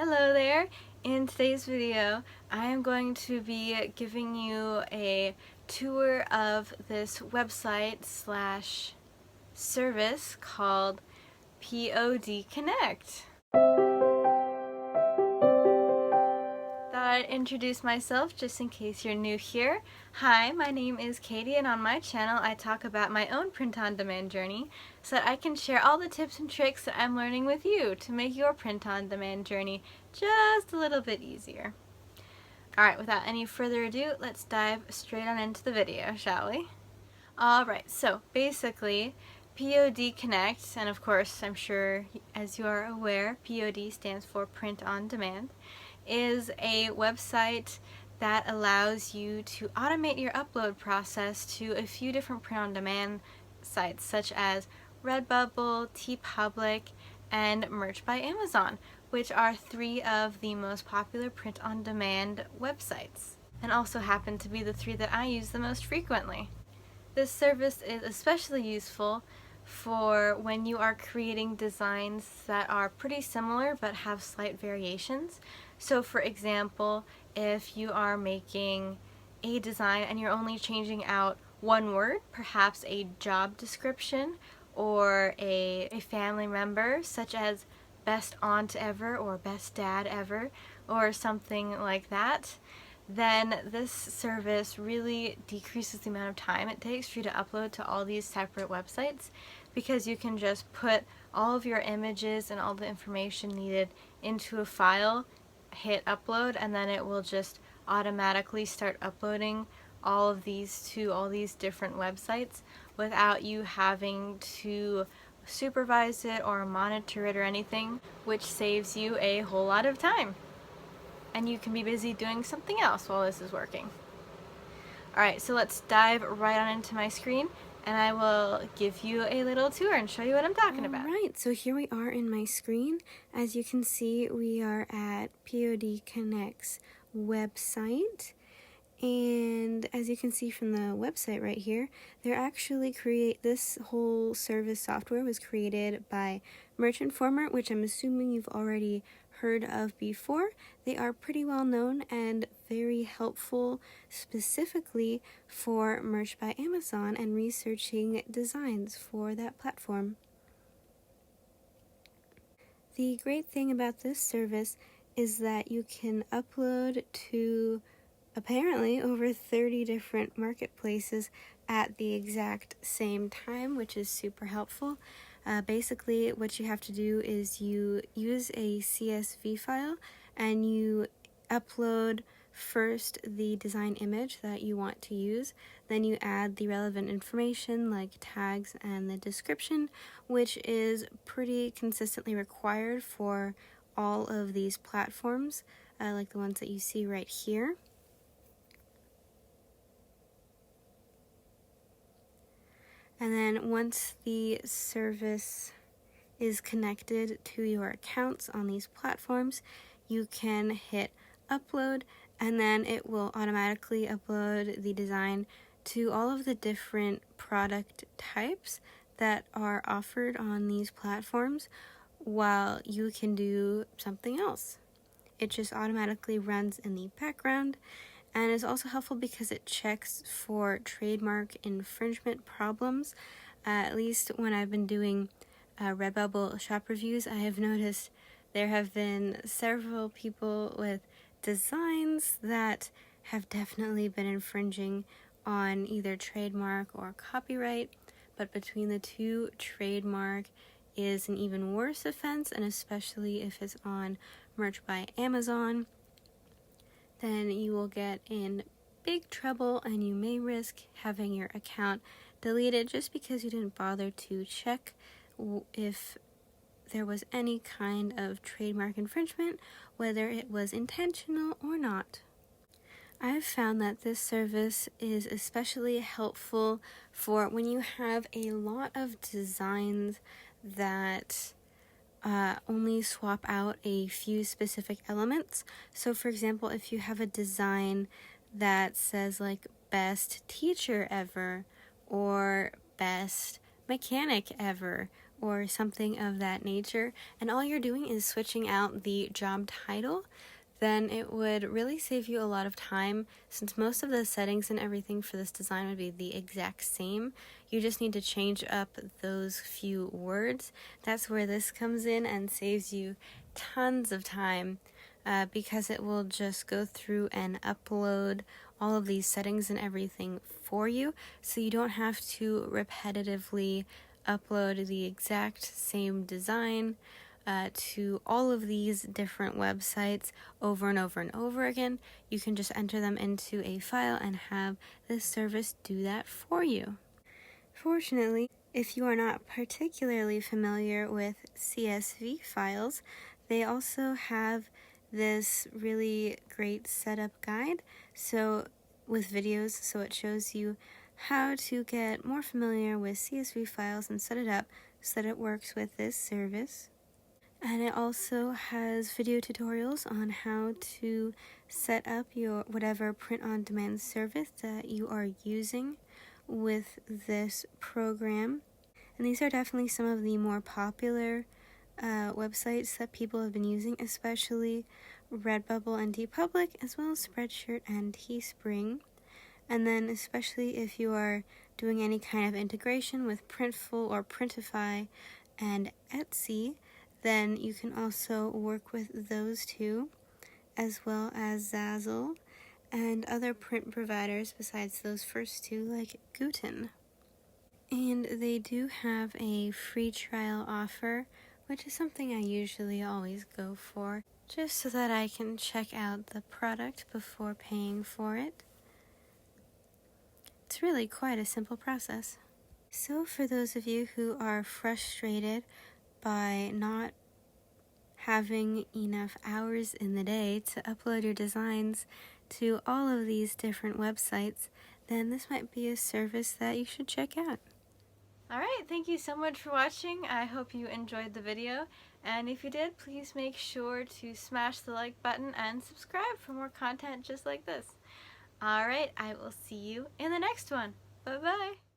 Hello there! In today's video, I am going to be giving you a tour of this website slash service called PODconnect. Thought I'd introduce myself just in case you're new here. Hi, my name is Katie, and on my channel I talk about my own print-on-demand journey so that I can share all the tips and tricks that I'm learning with you to make your print-on-demand journey just a little bit easier. Alright, without any further ado, let's dive straight on into the video, shall we? Alright, so basically, PODconnect, and of course I'm sure as you are aware, POD stands for Print on Demand, is a website that allows you to automate your upload process to a few different print-on-demand sites such as Redbubble, TeePublic, and Merch by Amazon, which are three of the most popular print-on-demand websites, and also happen to be the three that I use the most frequently. This service is especially useful for when you are creating designs that are pretty similar but have slight variations. So for example, if you are making a design and you're only changing out one word, perhaps a job description or a family member such as best aunt ever or best dad ever or something like that, then this service really decreases the amount of time it takes for you to upload to all these separate websites, because you can just put all of your images and all the information needed into a file, hit upload, and then it will just automatically start uploading all of these to all these different websites without you having to supervise it or monitor it or anything, which saves you a whole lot of time. And you can be busy doing something else while this is working. Alright, so let's dive right on into my screen and I will give you a little tour and show you what I'm talking about. Alright, so here we are in my screen. As you can see, we are at PODconnect's website. And as you can see from the website right here, this whole service software was created by Merchant Former, which I'm assuming you've already heard of before. They are pretty well known and very helpful specifically for Merch by Amazon and researching designs for that platform. The great thing about this service is that you can upload to apparently over 30 different marketplaces at the exact same time, which is super helpful. Basically, what you have to do is you use a CSV file and you upload first the design image that you want to use, then you add the relevant information like tags and the description, which is pretty consistently required for all of these platforms, like the ones that you see right here. And then once the service is connected to your accounts on these platforms, you can hit upload, and then it will automatically upload the design to all of the different product types that are offered on these platforms while you can do something else. It just automatically runs in the background. And is also helpful because it checks for trademark infringement problems. At least when I've been doing Redbubble shop reviews, I have noticed there have been several people with designs that have definitely been infringing on either trademark or copyright. But between the two, trademark is an even worse offense, and especially if it's on Merch by Amazon, then you will get in big trouble and you may risk having your account deleted just because you didn't bother to check if there was any kind of trademark infringement, whether it was intentional or not. I've found that this service is especially helpful for when you have a lot of designs that only swap out a few specific elements. So for example, if you have a design that says like best teacher ever or best mechanic ever or something of that nature, and all you're doing is switching out the job title, then it would really save you a lot of time, since most of the settings and everything for this design would be the exact same. You just need to change up those few words. That's where this comes in and saves you tons of time, because it will just go through and upload all of these settings and everything for you, so you don't have to repetitively upload the exact same design to all of these different websites over and over and over again. You can just enter them into a file and have this service do that for you. Fortunately, if you are not particularly familiar with CSV files, they also have this really great setup guide with videos, so it shows you how to get more familiar with CSV files and set it up so that it works with this service. And it also has video tutorials on how to set up your whatever print-on-demand service that you are using with this program. And these are definitely some of the more popular websites that people have been using, especially Redbubble and TeePublic, as well as Spreadshirt and Teespring. And then especially if you are doing any kind of integration with Printful or Printify and Etsy, then you can also work with those two, as well as Zazzle and other print providers besides those first two, like Guten. And they do have a free trial offer, which is something I usually always go for, just so that I can check out the product before paying for it. It's really quite a simple process. So for those of you who are frustrated by not having enough hours in the day to upload your designs to all of these different websites, then this might be a service that you should check out. Alright, thank you so much for watching. I hope you enjoyed the video, and if you did, please make sure to smash the like button and subscribe for more content just like this. Alright, I will see you in the next one. Bye bye!